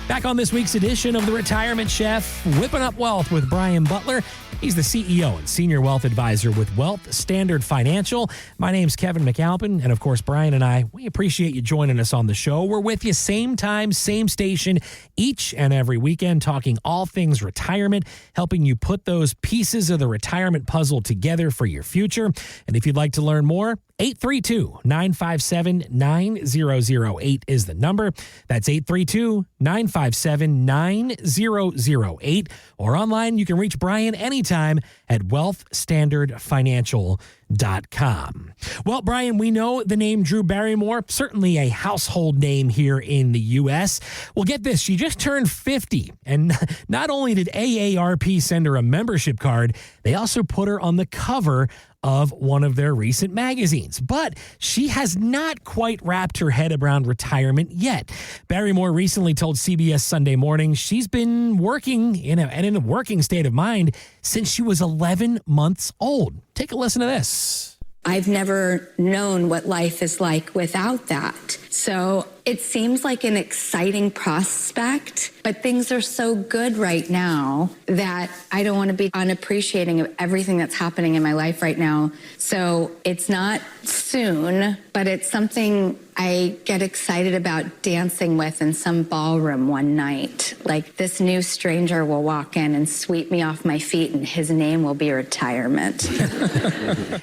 Back on this week's edition of The Retirement Chef, whipping up wealth with Brian Butler. He's the CEO and Senior Wealth Advisor with Wealth Standard Financial. My name's Kevin McAlpin, and of course, Brian and I, we appreciate you joining us on the show. We're with you same time, same station, each and every weekend, talking all things retirement, helping you put those pieces of the retirement puzzle together for your future. And if you'd like to learn more, 832-957-9008 is the number. That's 832-957-9008. Or online, you can reach Brian anytime at wealthstandardfinancial.com. Well, Brian, we know the name Drew Barrymore, certainly a household name here in the U.S. Well, get this, she just turned 50, and not only did AARP send her a membership card, they also put her on the cover of one of their recent magazines. But she has not quite wrapped her head around retirement yet. Barrymore recently told CBS Sunday Morning she's been working in a working state of mind since she was 11 months old. Take a listen to this. I've never known what life is like without that. So it seems like an exciting prospect, but things are so good right now that I don't want to be unappreciating of everything that's happening in my life right now. So it's not soon, but it's something I get excited about dancing with in some ballroom one night. Like this new stranger will walk in and sweep me off my feet and his name will be retirement.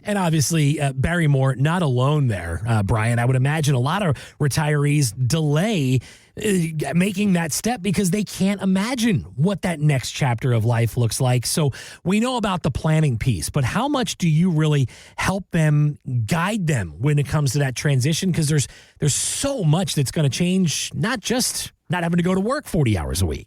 And obviously, Barrymore, not alone there, Brian. I would imagine a lot of retirees delay making that step because they can't imagine what that next chapter of life looks like. So we know about the planning piece, but how much do you really help them, guide them when it comes to that transition? Because there's so much that's going to change, not just not having to go to work 40 hours a week.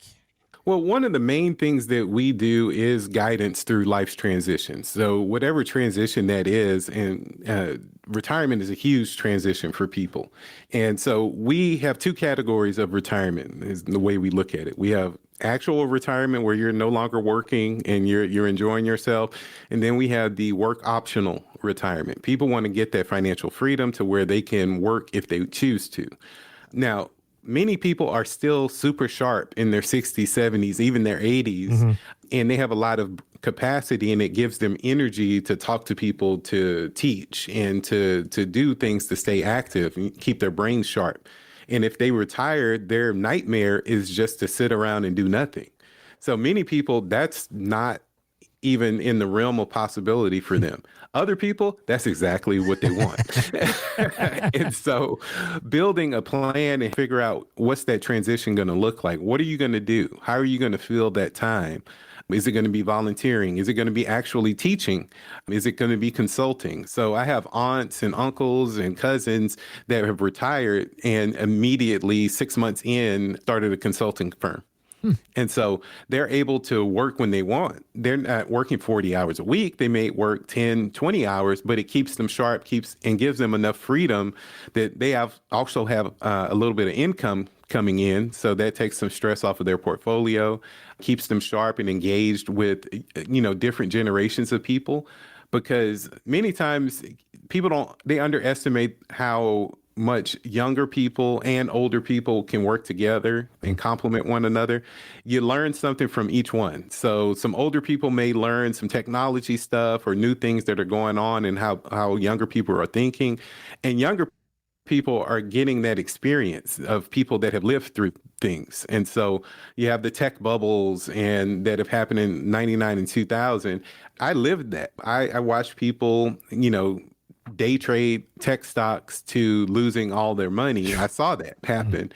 Well, one of the main things that we do is guidance through life's transitions. So whatever transition that is, and retirement is a huge transition for people. And so we have two categories of retirement is the way we look at it. We have actual retirement where you're no longer working and you're enjoying yourself. And then we have the work optional retirement. People want to get that financial freedom to where they can work if they choose to. Now, many people are still super sharp in their 60s, 70s, even their 80s, and they have a lot of capacity, and it gives them energy to talk to people, to teach, and to do things to stay active and keep their brains sharp. And if they retire, their nightmare is just to sit around and do nothing. So many people, that's not even in the realm of possibility for them. Other people, that's exactly what they want. And so building a plan and figure out what's that transition going to look like? What are you going to do? How are you going to fill that time? Is it going to be volunteering? Is it going to be actually teaching? Is it going to be consulting? So I have aunts and uncles and cousins that have retired and immediately 6 months in started a consulting firm. And so they're able to work when they want. They're not working 40 hours a week. They may work 10, 20 hours, but it keeps them sharp, and gives them enough freedom that they also have a little bit of income coming in. So that takes some stress off of their portfolio, keeps them sharp and engaged with, different generations of people. Because many times they underestimate how much younger people and older people can work together and complement one another. You learn something from each one. So some older people may learn some technology stuff or new things that are going on and how younger people are thinking. And younger people are getting that experience of people that have lived through things. And so you have the tech bubbles and that have happened in 99 and 2000. I lived that. I watched people, day trade tech stocks to losing all their money. I saw that happen.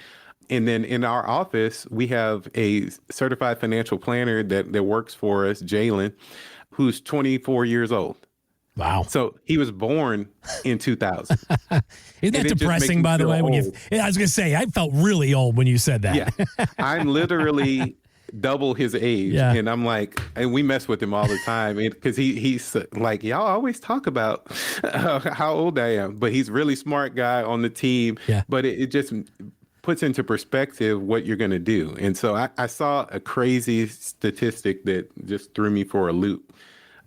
And then in our office, we have a certified financial planner that works for us, Jalen, who's 24 years old. Wow. So he was born in 2000. Isn't that depressing, by the way? I was going to say, I felt really old when you said that. Yeah. I'm literally double his age. Yeah. And I'm like, and we mess with him all the time because he's like, y'all always talk about how old I am, but he's a really smart guy on the team. Yeah. But it just puts into perspective what you're going to do. And so I saw a crazy statistic that just threw me for a loop.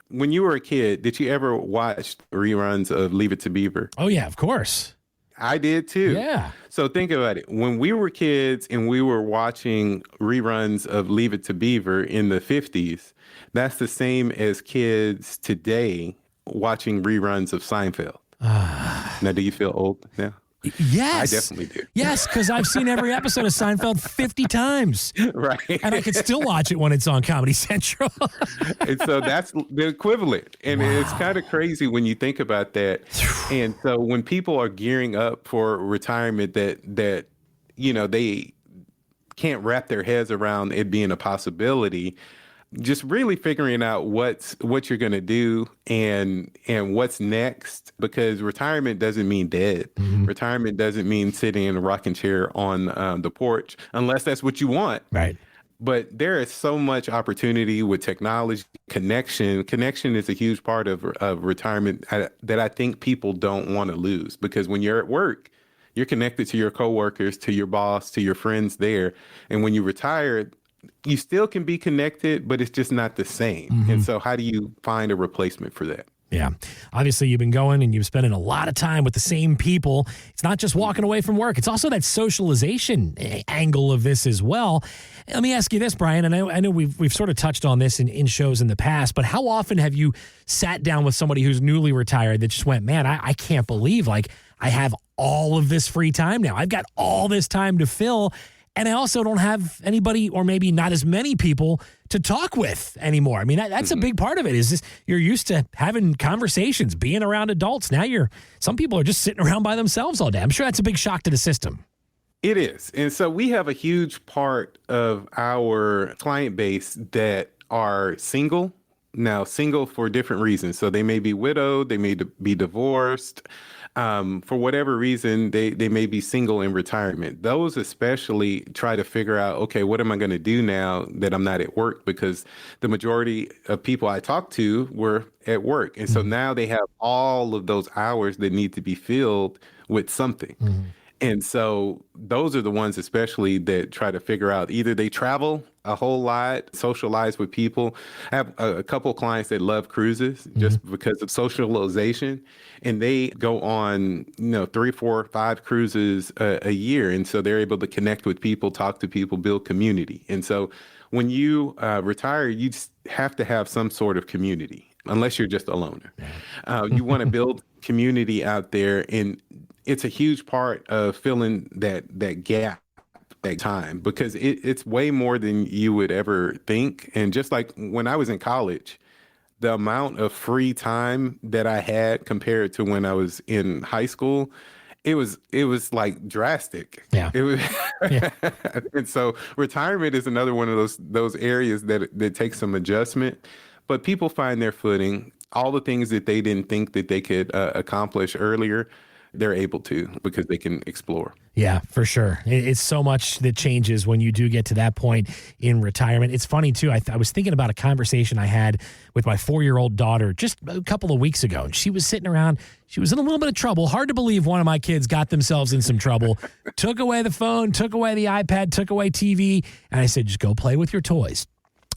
When you were a kid, did you ever watch reruns of Leave It to Beaver? Oh, yeah, of course. I did too. Yeah. So think about it. When we were kids and we were watching reruns of Leave It to Beaver in the 50s, that's the same as kids today watching reruns of Seinfeld. Now, do you feel old now? Yes. I definitely do. Yes, because I've seen every episode of Seinfeld 50 times. Right. And I can still watch it when it's on Comedy Central. And so that's the equivalent. And it's kind of crazy when you think about that. And so when people are gearing up for retirement that they can't wrap their heads around it being a possibility, just really figuring out what you're going to do and what's next, because retirement doesn't mean dead. Mm-hmm. Retirement doesn't mean sitting in a rocking chair on the porch, unless that's what you want. Right. But there is so much opportunity with technology, connection. Connection is a huge part of retirement that I think people don't want to lose, because when you're at work, you're connected to your coworkers, to your boss, to your friends there. And when you retire, you still can be connected, but it's just not the same. Mm-hmm. And so how do you find a replacement for that? Yeah. Obviously, you've been going and you've spending a lot of time with the same people. It's not just walking away from work. It's also that socialization angle of this as well. Let me ask you this, Brian, and I know we've sort of touched on this in shows in the past, but how often have you sat down with somebody who's newly retired that just went, man, I can't believe, like, I have all of this free time now. I've got all this time to fill. And I also don't have anybody, or maybe not as many people, to talk with anymore. I mean, that's a big part of it. Is this, you're used to having conversations, being around adults. Now some people are just sitting around by themselves all day. I'm sure that's a big shock to the system. It is. And so we have a huge part of our client base that are single. Now, single for different reasons. So they may be widowed, they may be divorced. For whatever reason, they may be single in retirement. Those especially try to figure out, okay, what am I going to do now that I'm not at work? Because the majority of people I talked to were at work. And so now they have all of those hours that need to be filled with something. Mm-hmm. And so those are the ones especially that try to figure out, either they travel a whole lot, socialize with people. I have a couple of clients that love cruises just because of socialization, and they go on, 3, 4, 5 cruises a year. And so they're able to connect with people, talk to people, build community. And so when you retire, you just have to have some sort of community, unless you're just a loner. You want to build community out there, and it's a huge part of filling that gap, that time, because it's way more than you would ever think. And just like when I was in college, the amount of free time that I had compared to when I was in high school, it was like drastic. Yeah. It was, yeah. And so retirement is another one of those areas that takes some adjustment, but people find their footing. All the things that they didn't think that they could accomplish earlier, they're able to, because they can explore. Yeah, for sure. It's so much that changes when you do get to that point in retirement. It's funny, too. I was thinking about a conversation I had with my 4-year-old daughter just a couple of weeks ago. And she was sitting around. She was in a little bit of trouble. Hard to believe one of my kids got themselves in some trouble. Took away the phone, took away the iPad, took away TV. And I said, just go play with your toys.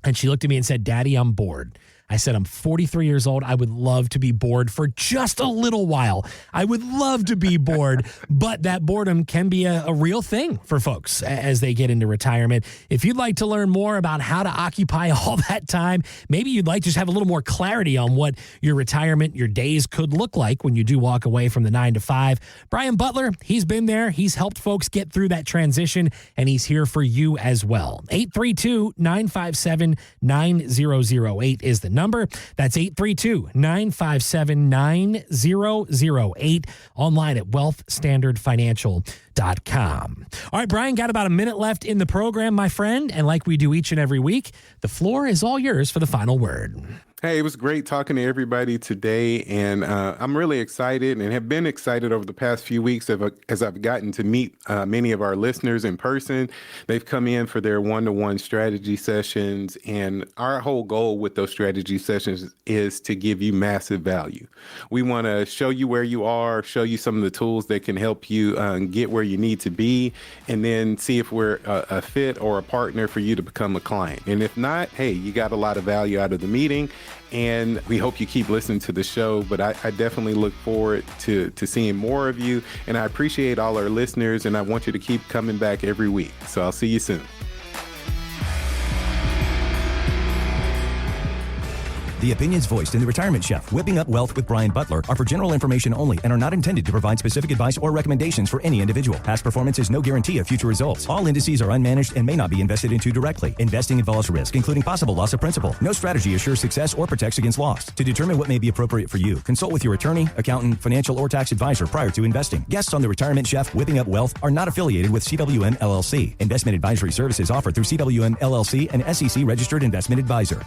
And she looked at me and said, Daddy, I'm bored. I said, I'm 43 years old. I would love to be bored for just a little while. I would love to be bored, but that boredom can be a real thing for folks as they get into retirement. If you'd like to learn more about how to occupy all that time, maybe you'd like to just have a little more clarity on what your retirement, your days could look like when you do walk away from the 9 to 5. Brian Butler, he's been there. He's helped folks get through that transition, and he's here for you as well. 832-957-9008 is the number. That's 832-957-9008, online at wealthstandardfinancial.com. All right, Brian, got about a minute left in the program, my friend. And like we do each and every week, the floor is all yours for the final word. Hey, it was great talking to everybody today, and I'm really excited and have been excited over the past few weeks as I've gotten to meet many of our listeners in person. They've come in for their one-to-one strategy sessions, and our whole goal with those strategy sessions is to give you massive value. We want to show you where you are, show you some of the tools that can help you get where you need to be, and then see if we're a fit or a partner for you to become a client. And if not, hey, you got a lot of value out of the meeting. And we hope you keep listening to the show, but I definitely look forward to seeing more of you. And I appreciate all our listeners, and I want you to keep coming back every week. So I'll see you soon. The opinions voiced in The Retirement Chef, Whipping Up Wealth with Brian Butler, are for general information only and are not intended to provide specific advice or recommendations for any individual. Past performance is no guarantee of future results. All indices are unmanaged and may not be invested into directly. Investing involves risk, including possible loss of principal. No strategy assures success or protects against loss. To determine what may be appropriate for you, consult with your attorney, accountant, financial, or tax advisor prior to investing. Guests on The Retirement Chef, Whipping Up Wealth are not affiliated with CWM LLC. Investment advisory services offered through CWM LLC, an SEC registered investment advisor.